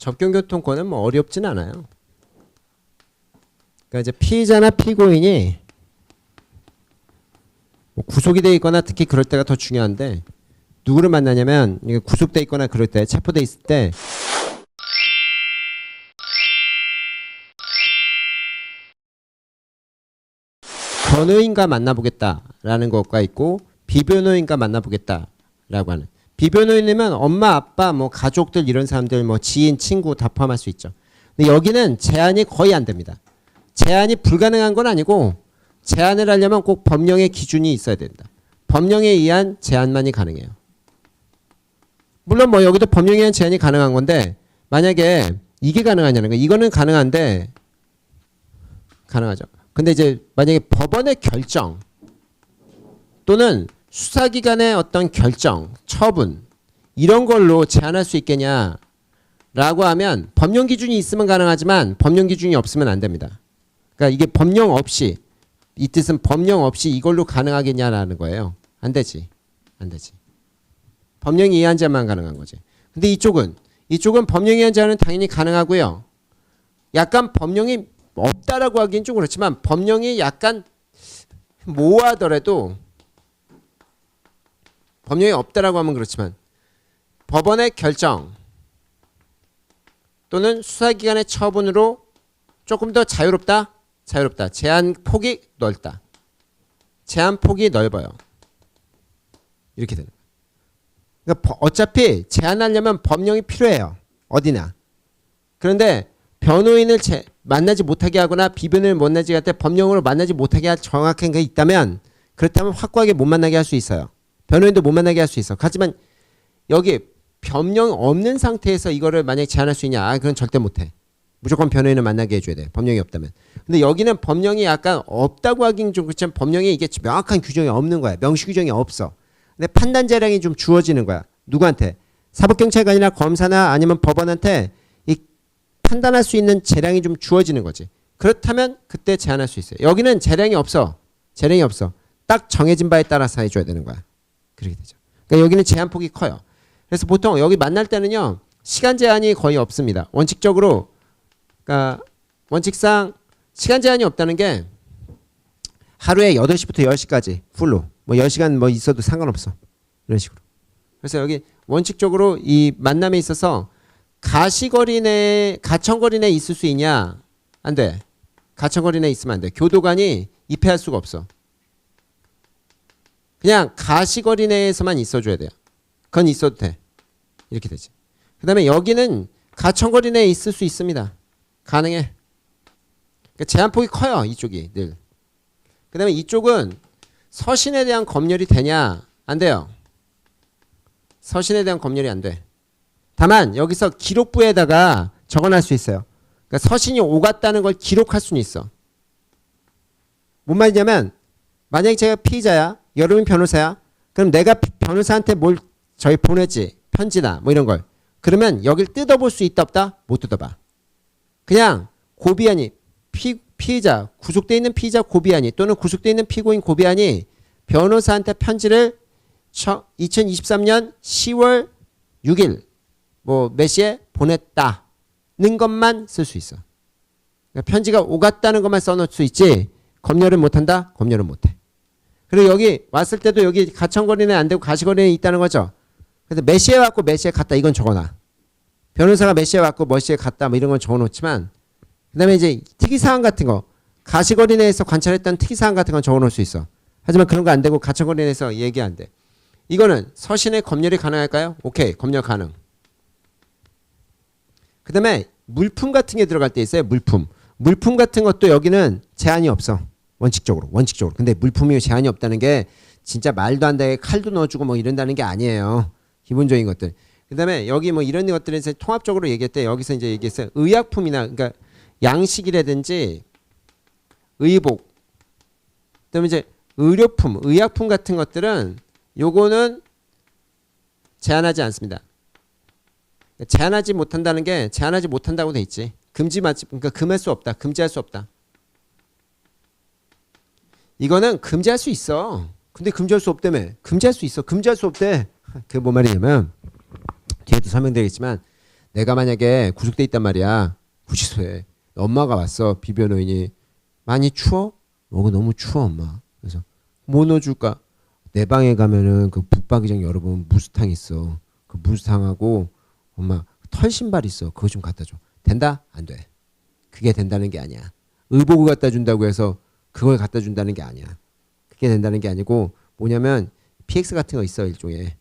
접견교통권은 뭐 어렵진 않아요. 그러니까 이제 피의자나 피고인이 뭐 구속이 돼 있거나 특히 그럴 때가 더 중요한데 누구를 만나냐면 이게 구속돼 있거나 그럴 때 체포돼 있을 때 변호인과 만나보겠다라는 것과 있고 비변호인과 만나보겠다라고 하는 비변호인이면 엄마 아빠 뭐 가족들 이런 사람들 뭐 지인 친구 다 포함할 수 있죠. 근데 여기는 제한이 거의 안 됩니다. 제한이 불가능한 건 아니고 제한을 하려면 꼭 법령의 기준이 있어야 된다. 법령에 의한 제한만이 가능해요. 물론 뭐 여기도 법령에 의한 제한이 가능한 건데 만약에 이게 가능하냐는 거 이거는 가능한데 가능하죠. 근데 이제 만약에 법원의 결정 또는 수사기관의 어떤 결정, 처분 이런 걸로 제한할 수 있겠냐라고 하면 법령 기준이 있으면 가능하지만 법령 기준이 없으면 안 됩니다. 그러니까 이게 법령 없이 이 뜻은 법령 없이 이걸로 가능하겠냐라는 거예요. 안 되지. 안 되지. 법령에 의한 제한만 가능한 거지. 근데 이쪽은 법령에 의한 제한은 당연히 가능하고요. 약간 법령이 없다라고 하기엔 좀 그렇지만 법령이 약간 모호하더라도 법령이 없다라고 하면 그렇지만 법원의 결정 또는 수사기관의 처분으로 조금 더 자유롭다? 자유롭다. 제한 폭이 넓다. 제한 폭이 넓어요. 이렇게 되는 거예요. 그러니까 어차피 제한하려면 법령이 필요해요. 어디나. 그런데 변호인을 만나지 못하게 하거나 비변을 만나지 할 때 법령으로 만나지 못하게 할 정확한 게 있다면 그렇다면 확고하게 못 만나게 할 수 있어요. 변호인도 못 만나게 할 수 있어. 하지만 여기 법령 없는 상태에서 이거를 만약에 제한할 수 있냐? 그건 절대 못해. 무조건 변호인을 만나게 해줘야 돼. 법령이 없다면. 근데 여기는 법령이 약간 없다고 하긴 좀 그렇지만 법령에 이게 명확한 규정이 없는 거야. 명시 규정이 없어. 근데 판단 재량이 좀 주어지는 거야. 누구한테? 사법경찰관이나 검사나 아니면 법원한테 이 판단할 수 있는 재량이 좀 주어지는 거지. 그렇다면 그때 제한할 수 있어요. 여기는 재량이 없어. 재량이 없어. 딱 정해진 바에 따라서 해줘야 되는 거야. 그렇게 되죠. 그러니까 여기는 제한폭이 커요. 그래서 보통 여기 만날 때는요. 시간 제한이 거의 없습니다. 원칙적으로 그러니까 원칙상 시간 제한이 없다는 게 하루에 8시부터 10시까지 풀로 뭐 10시간 뭐 있어도 상관없어. 이런 식으로. 그래서 여기 원칙적으로 이 만남에 있어서 가시거리 내 가천거리 내에 있을 수 있냐? 안 돼. 가천거리 내에 있으면 안 돼. 교도관이 입회할 수가 없어. 그냥 가시거리 내에서만 있어줘야 돼요. 그건 있어도 돼. 이렇게 되지. 그 다음에 여기는 가천거리 내에 있을 수 있습니다. 가능해. 그러니까 제한폭이 커요. 이쪽이 늘. 그 다음에 이쪽은 서신에 대한 검열이 되냐? 안 돼요. 서신에 대한 검열이 안 돼. 다만 여기서 기록부에다가 적어놔 수 있어요. 그러니까 서신이 오갔다는 걸 기록할 수는 있어. 뭔 말이냐면 만약에 제가 피의자야. 여름이 변호사야. 그럼 내가 변호사한테 뭘 저희 보내지. 편지나 뭐 이런 걸. 그러면 여길 뜯어볼 수 있다 없다? 못 뜯어봐. 그냥 고비안이 피의자 구속돼 있는 피의자 고비안이 또는 구속돼 있는 피고인 고비안이 변호사한테 편지를 2023년 10월 6일 뭐 몇 시에 보냈다는 것만 쓸 수 있어. 그러니까 편지가 오갔다는 것만 써놓을 수 있지 검열은 못한다? 검열은 못해. 그리고 여기 왔을 때도 여기 가천거리는 안 되고 가시거리는 있다는 거죠. 그래서 몇 시에 왔고 몇 시에 갔다 이건 적어놔. 변호사가 몇 시에 왔고 몇 시에 갔다 뭐 이런 건 적어놓지만 그 다음에 이제 특이사항 같은 거 가시거리 내에서 관찰했던 특이사항 같은 건 적어놓을 수 있어. 하지만 그런 거 안 되고 가천거리 내에서 얘기 안 돼. 이거는 서신에 검열이 가능할까요? 오케이. 검열 가능. 그 다음에 물품 같은 게 들어갈 때 있어요. 물품 같은 것도 여기는 제한이 없어. 원칙적으로. 근데 물품이 제한이 없다는 게 진짜 말도 안 되게 칼도 넣어주고 뭐 이런다는 게 아니에요. 기본적인 것들. 그 다음에 여기 뭐 이런 것들에서 통합적으로 얘기할 때 여기서 이제 얘기했어요. 의약품이나 그러니까 양식이라든지 의복 그다음에 이제 의료품, 의약품 같은 것들은 요거는 제한하지 않습니다. 제한하지 못한다는 게 제한하지 못한다고 돼 있지. 그러니까 금할 수 없다. 금지할 수 없다. 이거는 금지할 수 있어. 근데 금지할 수 없다며. 금지할 수 있어. 금지할 수 없대. 그게 뭔 말이냐면 뒤에도 설명드리겠지만 내가 만약에 구속돼 있단 말이야. 구치소에. 엄마가 왔어. 비변호인이. 많이 추워? 너무 추워 엄마. 그래서 뭐 넣어줄까? 내 방에 가면은 그 붙박이장 열어보면 무스탕 있어. 그 무스탕하고 엄마 털 신발 있어. 그거 좀 갖다 줘. 된다? 안 돼. 그게 된다는 게 아니야. 의복을 갖다 준다고 해서 그걸 갖다 준다는 게 아니야. 그게 된다는 게 아니고 뭐냐면 PX 같은 거 있어 일종의.